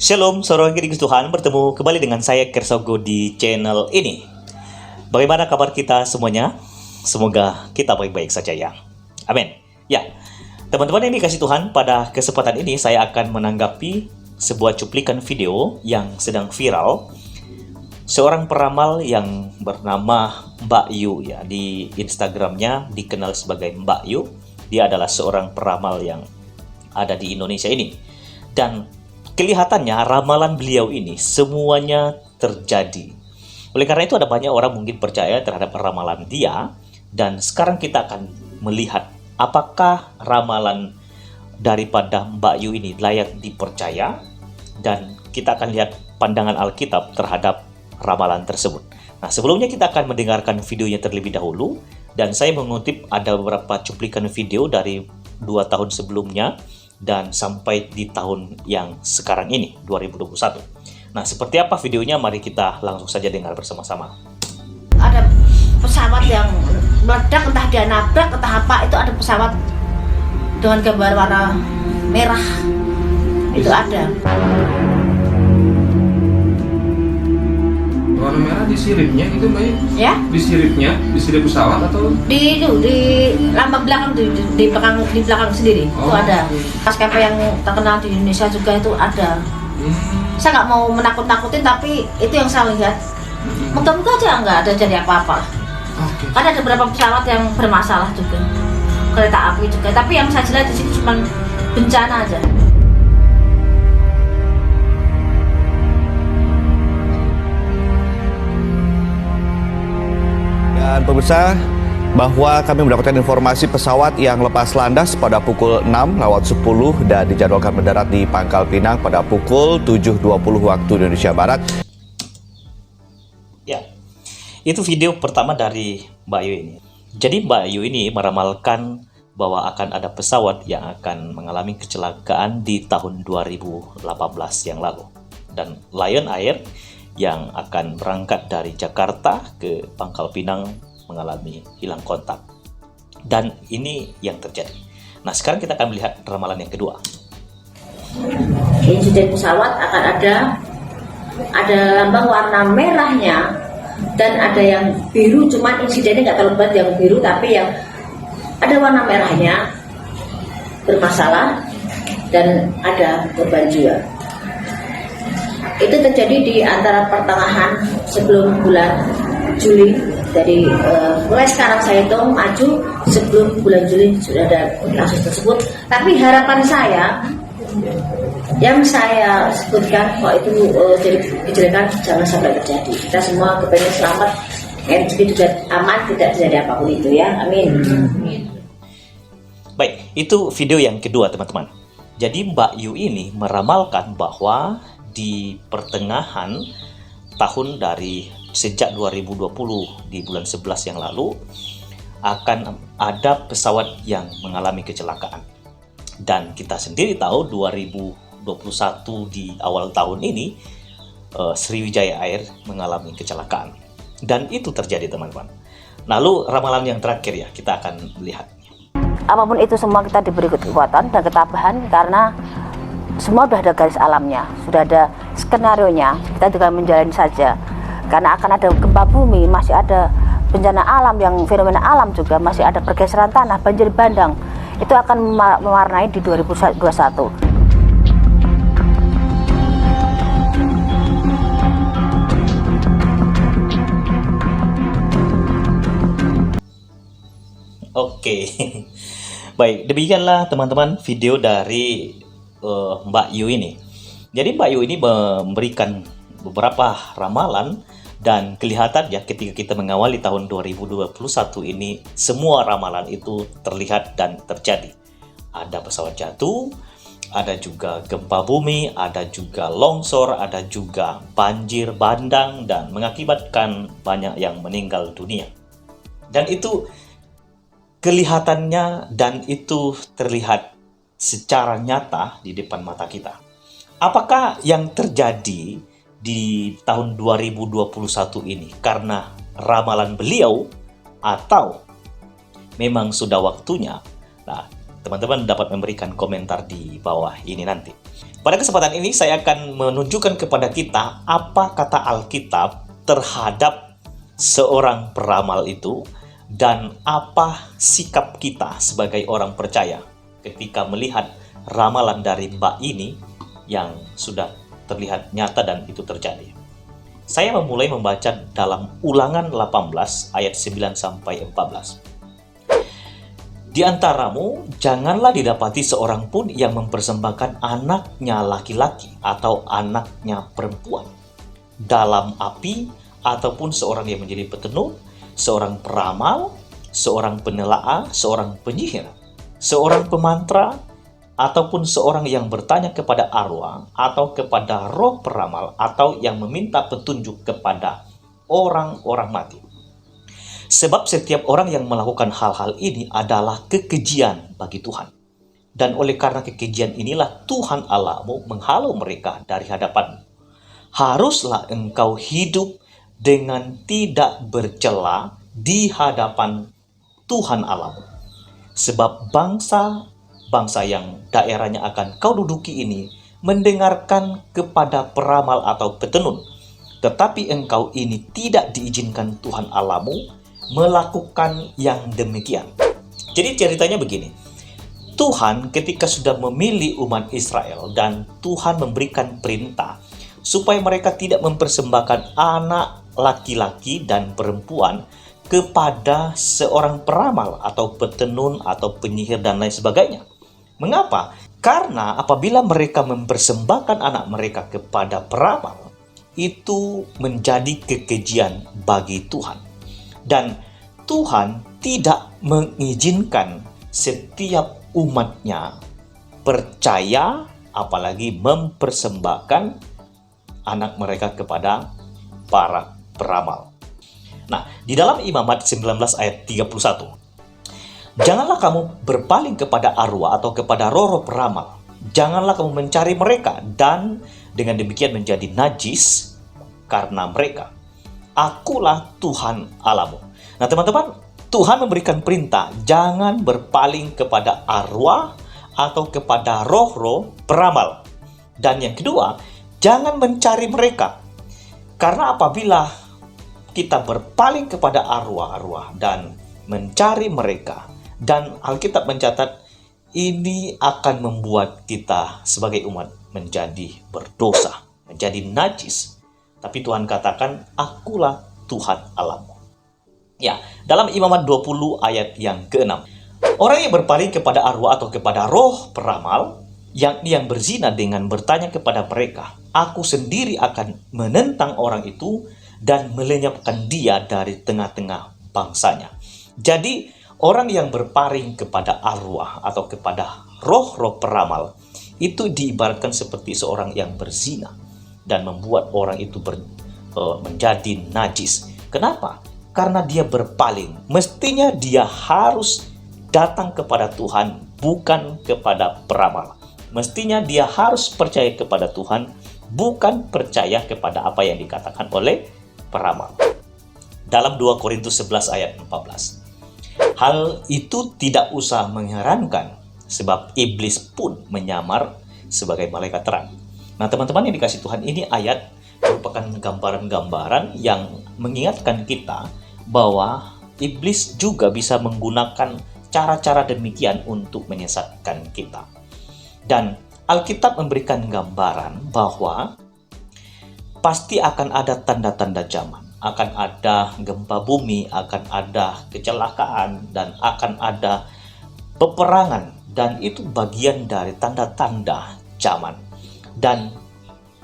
Shalom, saudara kekasih Tuhan, bertemu kembali dengan saya Kersogo di channel ini. Bagaimana kabar kita semuanya? Semoga kita baik-baik saja ya. Amin. Ya, teman-teman yang dikasih Tuhan, pada kesempatan ini saya akan menanggapi sebuah cuplikan video yang sedang viral. Seorang peramal yang bernama Mbak Yu ya, di Instagramnya dikenal sebagai Mbak Yu. Dia adalah seorang peramal yang ada di Indonesia ini. Dan kelihatannya ramalan beliau ini semuanya terjadi. Oleh karena itu ada banyak orang mungkin percaya terhadap ramalan dia. Dan sekarang kita akan melihat apakah ramalan daripada Mbak Yu ini layak dipercaya. Dan kita akan lihat pandangan Alkitab terhadap ramalan tersebut. Nah, sebelumnya kita akan mendengarkan videonya terlebih dahulu. Dan saya mengutip ada beberapa cuplikan video dari 2 tahun sebelumnya dan sampai di tahun yang sekarang ini, 2021. Nah, seperti apa videonya? Mari kita langsung saja dengar bersama-sama. Ada pesawat yang meledak, entah dia nabrak, entah apa, itu ada pesawat dengan gambar warna merah. Itu ada. Warna merah di siripnya itu Mbak? Ya? Di sirip pesawat atau? Di lambang belakang, di belakang sendiri. Oh, itu ada. oke. Maskapai yang terkenal di Indonesia juga itu ada. Saya nggak mau menakut-nakutin, tapi itu yang saya lihat. Moga-moga aja nggak ada jadi apa-apa. Oke. Kan ada beberapa pesawat yang bermasalah juga, kereta api juga. Tapi yang saya lihat di sini cuma bencana aja. Dan pemirsa, bahwa kami mendapatkan informasi pesawat yang lepas landas pada pukul 6:10 dan dijadwalkan mendarat di Pangkal Pinang pada pukul 7:20 waktu Indonesia Barat. Ya, itu video pertama dari Mbak Yu ini. Jadi Mbak Yu ini meramalkan bahwa akan ada pesawat yang akan mengalami kecelakaan di tahun 2018 yang lalu. Dan Lion Air yang akan berangkat dari Jakarta ke Pangkal Pinang mengalami hilang kontak. Dan ini yang terjadi. Nah, sekarang kita akan melihat ramalan yang kedua. Insiden pesawat akan ada lambang warna merahnya dan ada yang biru, cuman insidennya nggak terlalu berat yang biru, tapi yang ada warna merahnya bermasalah dan ada korban jiwa. Itu terjadi di antara pertengahan sebelum bulan Juli. Jadi mulai sekarang saya hitung maju sebelum bulan Juli sudah ada kasus tersebut. Tapi harapan saya yang saya sebutkan kok itu jadi kejelekan jangan sampai terjadi. Kita semua kepengen selamat, rezeki juga aman, tidak terjadi apapun itu ya. Amin. Baik, itu video yang kedua teman-teman. Jadi Mbak Yu ini meramalkan bahwa di pertengahan tahun dari sejak 2020 di bulan 11 yang lalu akan ada pesawat yang mengalami kecelakaan. Dan kita sendiri tahu 2021 di awal tahun ini Sriwijaya Air mengalami kecelakaan. Dan itu terjadi teman-teman. Lalu ramalan yang terakhir ya, kita akan lihat. Apapun itu semua kita diberi kekuatan dan ketabahan karena semua sudah ada garis alamnya, sudah ada skenarionya. Kita juga menjalani saja. Karena akan ada gempa bumi, masih ada bencana alam yang fenomena alam juga, masih ada pergeseran tanah, banjir bandang. Itu akan mewarnai di 2021. Oke. Baik, demikianlah teman-teman video dari Mbak Yu ini. Jadi Mbak Yu ini memberikan beberapa ramalan dan kelihatan ya ketika kita mengawali tahun 2021 ini semua ramalan itu terlihat dan terjadi. Ada pesawat jatuh, ada juga gempa bumi, ada juga longsor, ada juga banjir bandang dan mengakibatkan banyak yang meninggal dunia. Dan itu kelihatannya dan itu terlihat secara nyata di depan mata kita. Apakah yang terjadi di tahun 2021 ini karena ramalan beliau atau memang sudah waktunya? Nah, teman-teman dapat memberikan komentar di bawah ini nanti. Pada kesempatan ini saya akan menunjukkan kepada kita apa kata Alkitab terhadap seorang peramal itu dan apa sikap kita sebagai orang percaya ketika melihat ramalan dari Mbak ini yang sudah terlihat nyata dan itu terjadi. Saya memulai membaca dalam Ulangan 18 ayat 9 sampai 14. Di antaramu janganlah didapati seorang pun yang mempersembahkan anaknya laki-laki atau anaknya perempuan dalam api, ataupun seorang yang menjadi petenun, seorang peramal, seorang penelaah, seorang penyihir, seorang pemantra, ataupun seorang yang bertanya kepada arwah atau kepada roh peramal, atau yang meminta petunjuk kepada orang-orang mati. Sebab setiap orang yang melakukan hal-hal ini adalah kekejian bagi Tuhan. Dan oleh karena kekejian inilah Tuhan Allahmu menghalau mereka dari hadapanmu. Haruslah engkau hidup dengan tidak bercela di hadapan Tuhan Allahmu. Sebab bangsa yang daerahnya akan kau duduki ini mendengarkan kepada peramal atau petenun, tetapi engkau ini tidak diizinkan Tuhan Allahmu melakukan yang demikian. Jadi ceritanya begini, Tuhan ketika sudah memilih umat Israel dan Tuhan memberikan perintah supaya mereka tidak mempersembahkan anak laki-laki dan perempuan kepada seorang peramal atau petenun atau penyihir dan lain sebagainya. Mengapa? Karena apabila mereka mempersembahkan anak mereka kepada peramal, itu menjadi kekejian bagi Tuhan. Dan Tuhan tidak mengizinkan setiap umatnya percaya, apalagi mempersembahkan anak mereka kepada para peramal. Nah, di dalam Imamat 19 ayat 31, janganlah kamu berpaling kepada arwah atau kepada roh-roh peramal. Janganlah kamu mencari mereka dan dengan demikian menjadi najis karena mereka. Akulah Tuhan Allahmu. Nah teman-teman, Tuhan memberikan perintah jangan berpaling kepada arwah atau kepada roh-roh peramal. Dan yang kedua, jangan mencari mereka. Karena apabila kita berpaling kepada arwah-arwah dan mencari mereka, dan Alkitab mencatat ini akan membuat kita sebagai umat menjadi berdosa, menjadi najis. Tapi Tuhan katakan, akulah Tuhan Allahmu. Ya, dalam Imamat 20 ayat yang ke-6. Orang yang berpaling kepada arwah atau kepada roh peramal, yang berzina dengan bertanya kepada mereka, aku sendiri akan menentang orang itu dan melenyapkan dia dari tengah-tengah bangsanya. Jadi, orang yang berpaling kepada arwah atau kepada roh-roh peramal itu diibaratkan seperti seorang yang berzina dan membuat orang itu menjadi najis. Kenapa? Karena dia berpaling. Mestinya dia harus datang kepada Tuhan, bukan kepada peramal. Mestinya dia harus percaya kepada Tuhan, bukan percaya kepada apa yang dikatakan oleh peramal. Dalam 2 Korintus 11 ayat 14. Hal itu tidak usah mengherankan, sebab iblis pun menyamar sebagai malaikat terang. Nah teman-teman yang dikasih Tuhan, ini ayat merupakan gambaran-gambaran yang mengingatkan kita bahwa iblis juga bisa menggunakan cara-cara demikian untuk menyesatkan kita. Dan Alkitab memberikan gambaran bahwa pasti akan ada tanda-tanda zaman. Akan ada gempa bumi, akan ada kecelakaan, dan akan ada peperangan. Dan itu bagian dari tanda-tanda zaman. Dan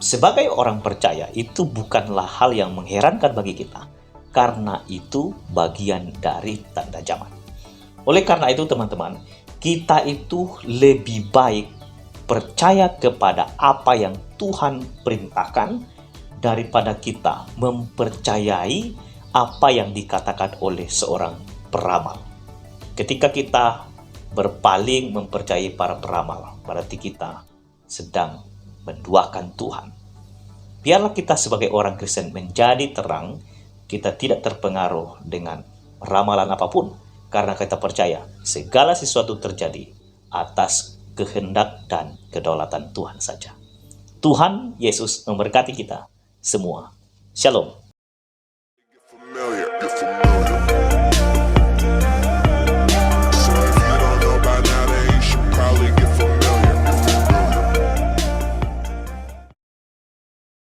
sebagai orang percaya, itu bukanlah hal yang mengherankan bagi kita. Karena itu bagian dari tanda zaman. Oleh karena itu teman-teman, kita itu lebih baik percaya kepada apa yang Tuhan perintahkan daripada kita mempercayai apa yang dikatakan oleh seorang peramal. Ketika kita berpaling mempercayai para peramal, berarti kita sedang menduakan Tuhan. Biarlah kita sebagai orang Kristen menjadi terang, kita tidak terpengaruh dengan ramalan apapun, karena kita percaya segala sesuatu terjadi atas kehendak dan kedaulatan Tuhan saja. Tuhan Yesus memberkati kita semua. Shalom.